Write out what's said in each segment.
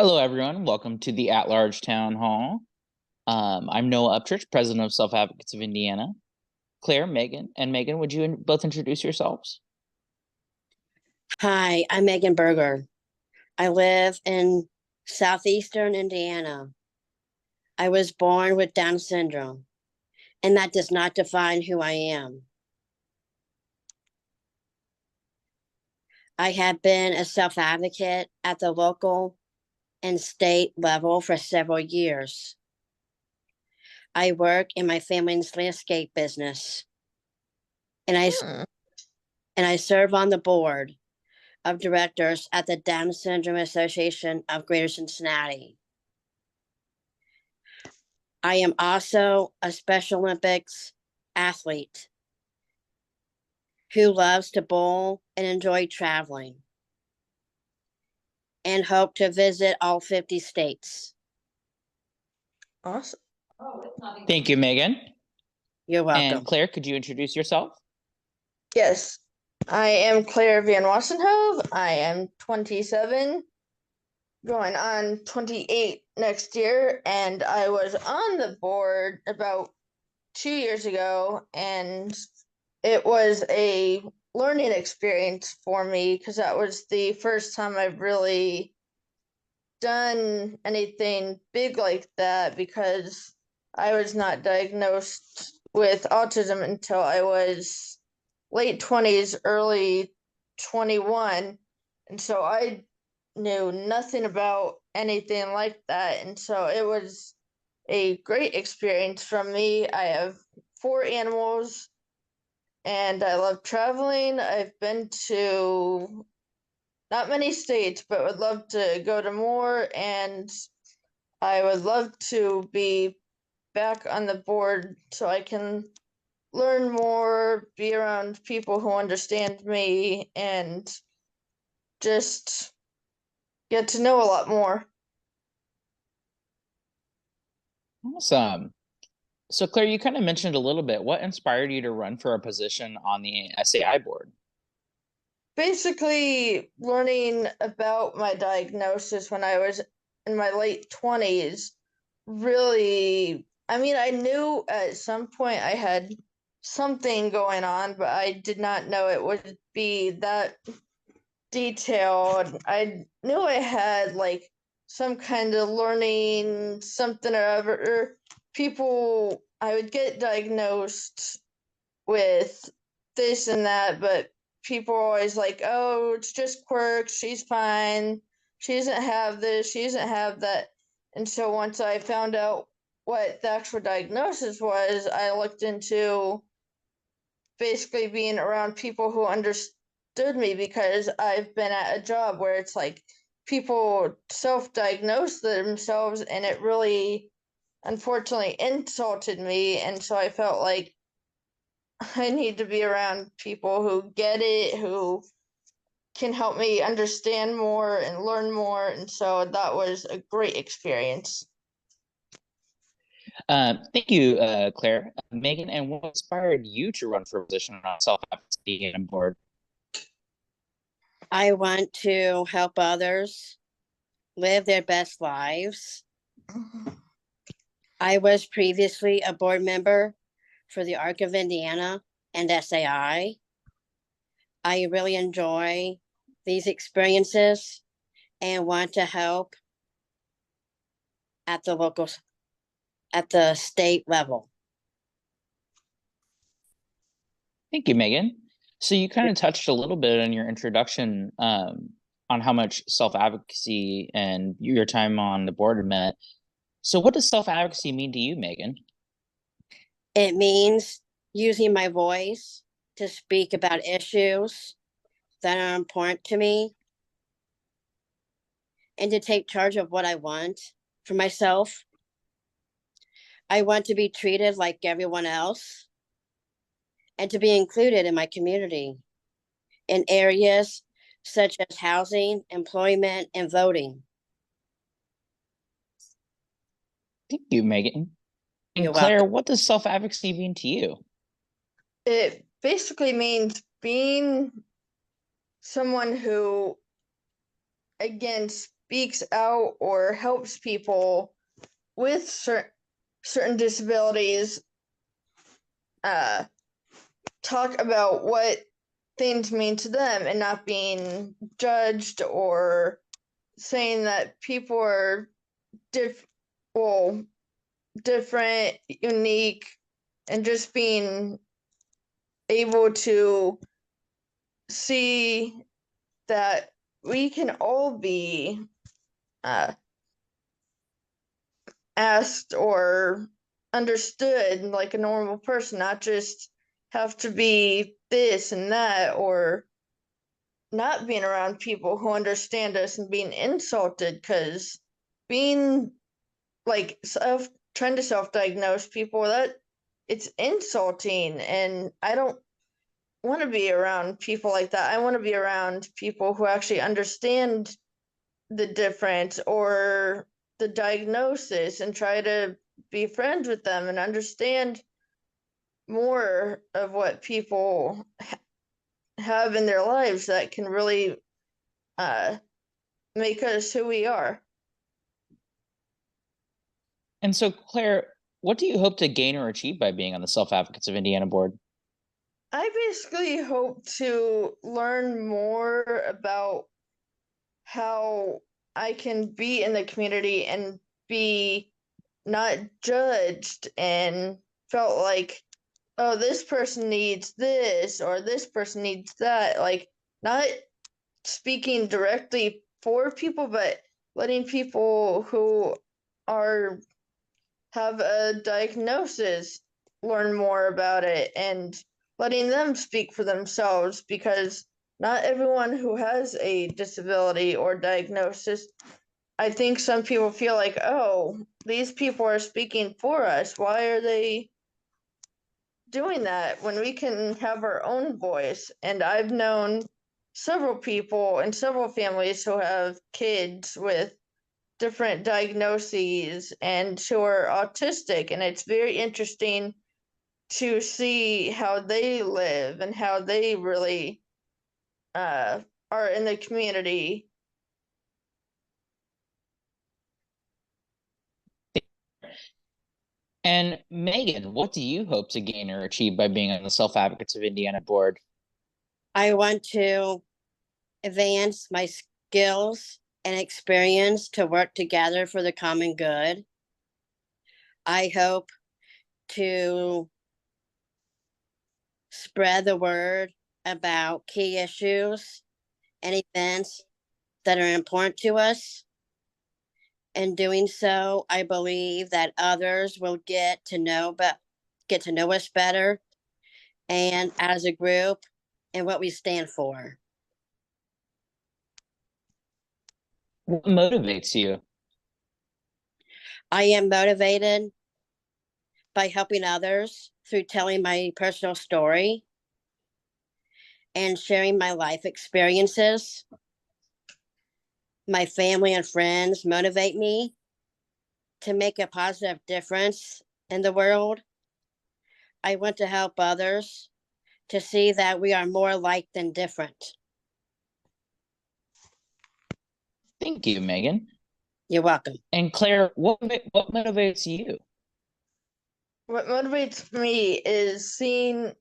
Hello, everyone. Welcome to the At-Large Town Hall. I'm Noah Upchurch, president of Self-Advocacy of Indiana. Claire, Megan, would you both introduce yourselves? Hi, I'm Megan Berger. I live in southeastern Indiana. I was born with Down syndrome, and that does not define who I am. I have been a self advocate at the local and state level for several years. I work in my family's landscape business, and I serve on the board of directors at the Down Syndrome Association of Greater Cincinnati. I am also a Special Olympics athlete who loves to bowl and enjoy traveling and hope to visit all 50 states. Awesome. Thank you, Megan. You're welcome. And Claire, could you introduce yourself? Yes, I am Claire Van Wassenhove. I am 27, going on 28 next year, and I was on the board about 2 years ago, and it was a learning experience for me because that was the first time I've really done anything big like that, because I was not diagnosed with autism until I was late 20s, early 21. And so I knew nothing about anything like that. And so it was a great experience for me. I have 4 animals and I love traveling. I've been to not many states, but would love to go to more. And I would love to be back on the board so I can learn more, be around people who understand me, and just get to know a lot more. Awesome. So, Claire, you kind of mentioned a little bit. What inspired you to run for a position on the SAI board? Basically, learning about my diagnosis when I was in my late 20s really, I knew at some point I had something going on, but I did not know it would be that detailed. I knew I had like some kind of learning something or other. Or people, I would get diagnosed with this and that, but people are always like, oh, it's just quirks, she's fine, she doesn't have this, she doesn't have that. And so once I found out what the actual diagnosis was, I looked into basically being around people who understood me, because I've been at a job where it's like people self-diagnose themselves, and it really unfortunately insulted me. And so I felt like I need to be around people who get it, who can help me understand more and learn more. And so that was a great experience. Thank you, Claire. Megan, and what inspired you to run for a position on self-advocacy and board? I want to help others live their best lives. I was previously a board member for the Arc of Indiana and SAI. I really enjoy these experiences and want to help at the state level. Thank you, Megan. So you kind of touched a little bit in your introduction on how much self-advocacy and your time on the board meant. So what does self-advocacy mean to you, Megan? It means using my voice to speak about issues that are important to me and to take charge of what I want for myself. I want to be treated like everyone else and to be included in my community in areas such as housing, employment, and voting. Thank you, Megan. And You're Claire, welcome. what does self-advocacy mean to you? It basically means being someone who, again, speaks out or helps people with certain disabilities talk about what things mean to them and not being judged or saying that people are different, unique, and just being able to see that we can all be asked or understood like a normal person, not just have to be this and that, or not being around people who understand us and being insulted, because being like trying to self-diagnose people, that it's insulting, and I don't want to be around people like that. I want to be around people who actually understand the difference or the diagnosis and try to be friends with them and understand more of what people have in their lives that can really make us who we are. And so, Claire, what do you hope to gain or achieve by being on the Self-Advocates of Indiana board? I basically hope to learn more about how I can be in the community and be not judged and felt like, oh, this person needs this or this person needs that. Like, not speaking directly for people, but letting people who are have a diagnosis learn more about it and letting them speak for themselves, because not everyone who has a disability or diagnosis, I think some people feel like, oh, these people are speaking for us. Why are they doing that when we can have our own voice? And I've known several people and several families who have kids with different diagnoses and who are autistic, and it's very interesting to see how they live and how they really are in the community. And Megan, what do you hope to gain or achieve by being on the Self-Advocates of Indiana board? I want to advance my skills and experience to work together for the common good. I hope to spread the word about key issues and events that are important to us. In doing so, I believe that others will get to know us better, and as a group, and what we stand for. What motivates you? I am motivated by helping others through telling my personal story and sharing my life experiences. My family and friends motivate me to make a positive difference in the world. I want to help others to see that we are more alike than different. Thank you, Megan. You're welcome. And Claire, what motivates you? What motivates me is seeing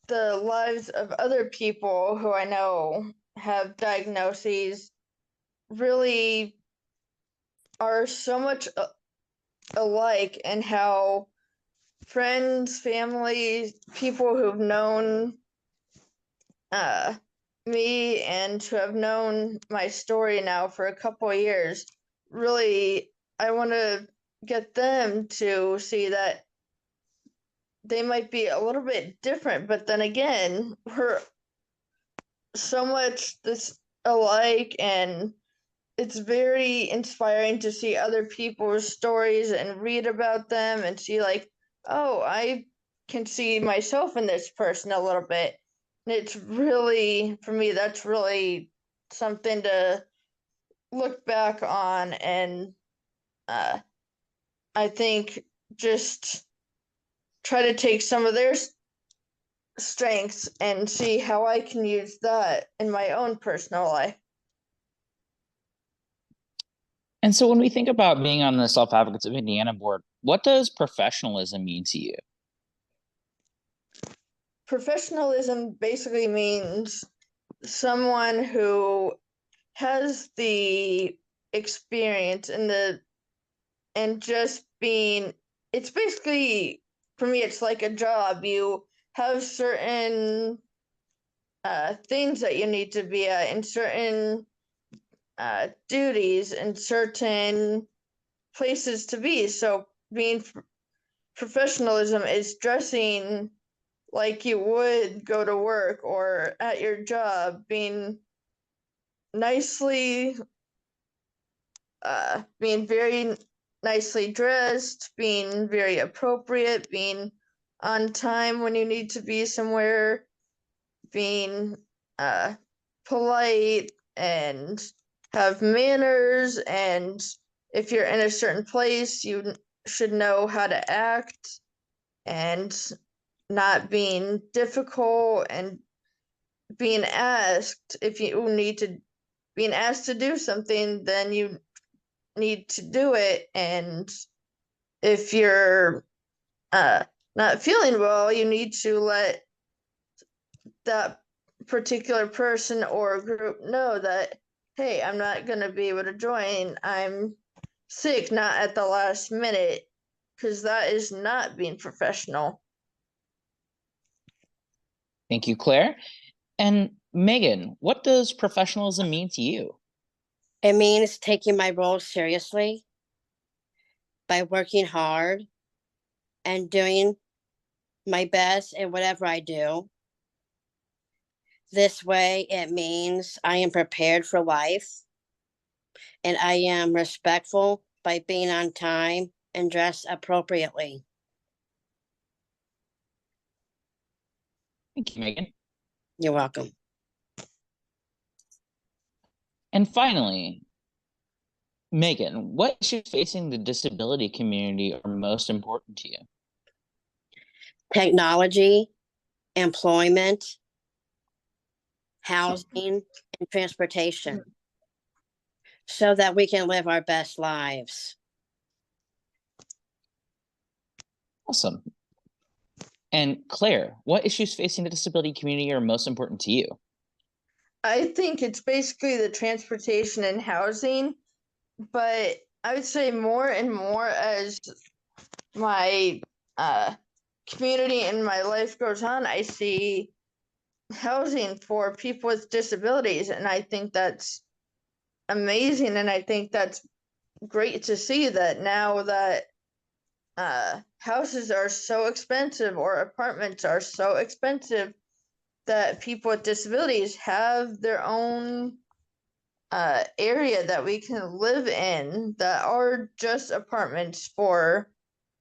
the lives of other people who I know have diagnoses really are so much alike, and how friends, family, people who've known me and who have known my story now for a couple of years, really, I want to get them to see that they might be a little bit different, but then again, we're so much this alike, and it's very inspiring to see other people's stories and read about them and see like, oh, I can see myself in this person a little bit. And it's really, for me, that's really something to look back on, and I think just try to take some of their strengths and see how I can use that in my own personal life. And so when we think about being on the Self Advocates of Indiana board, what does professionalism mean to you? Professionalism basically means someone who has the experience and just being, it's basically, for me, it's like a job. You have certain things that you need to be at, and certain duties and certain places to be. So being professionalism is dressing like you would go to work or at your job, being nicely, being very nicely dressed, being very appropriate, being on time when you need to be somewhere, being polite and have manners. And if you're in a certain place, you should know how to act, and not being difficult, and being asked if you need to being asked to do something, then you need to do it. And if you're uh not feeling well, you need to let that particular person or group know that, hey, I'm not going to be able to join, I'm sick, not at the last minute, because that is not being professional. Thank you, Claire. And Megan, what does professionalism mean to you? It means taking my role seriously by working hard and doing my best in whatever I do. This way, it means I am prepared for life and I am respectful by being on time and dressed appropriately. Thank you, Megan. You're welcome. And finally, Megan, what issues facing the disability community are most important to you? Technology, employment, housing, and transportation, so that we can live our best lives. Awesome. And Claire, what issues facing the disability community are most important to you? I think it's basically the transportation and housing, but I would say more and more as my community and my life goes on, I see housing for people with disabilities, and I think that's amazing. And I think that's great to see that now that houses are so expensive, or apartments are so expensive, that people with disabilities have their own area that we can live in, that are just apartments for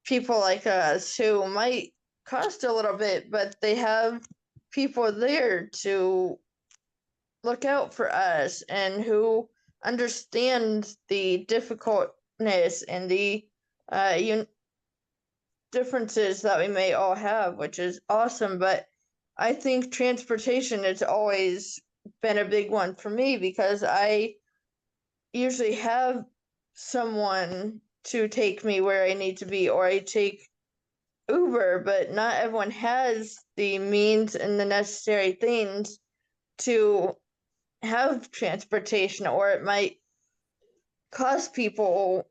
people like us, who might cost a little bit, but they have people there to look out for us, and who understand the difficultness and the differences that we may all have, which is awesome. But I think transportation has always been a big one for me, because I usually have someone to take me where I need to be, or I take Uber, but not everyone has the means and the necessary things to have transportation, or it might cost people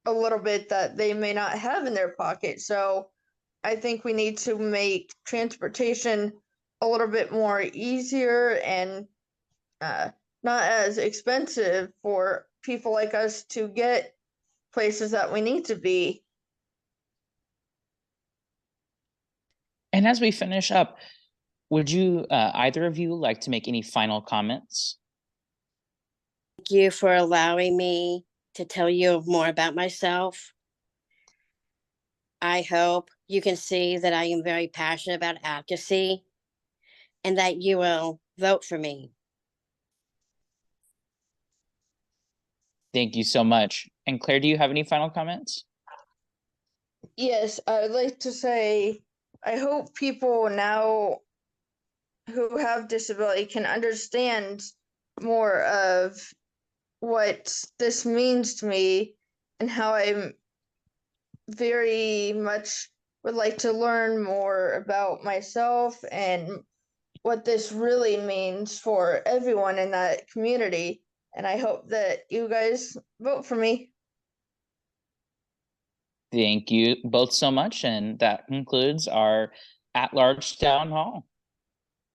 a little bit that they may not have in their pocket. So I think we need to make transportation a little bit more easier, and uh, not as expensive for people like us to get places that we need to be. And as we finish up, would you, either of you, like to make any final comments? Thank you for allowing me to tell you more about myself. I hope you can see that I am very passionate about advocacy and that you will vote for me. Thank you so much. And Claire, do you have any final comments? Yes, I would like to say I hope people now who have disability can understand more of what this means to me and how I very much would like to learn more about myself and what this really means for everyone in that community. And I hope that you guys vote for me. Thank you both so much. And that concludes our at-large town hall.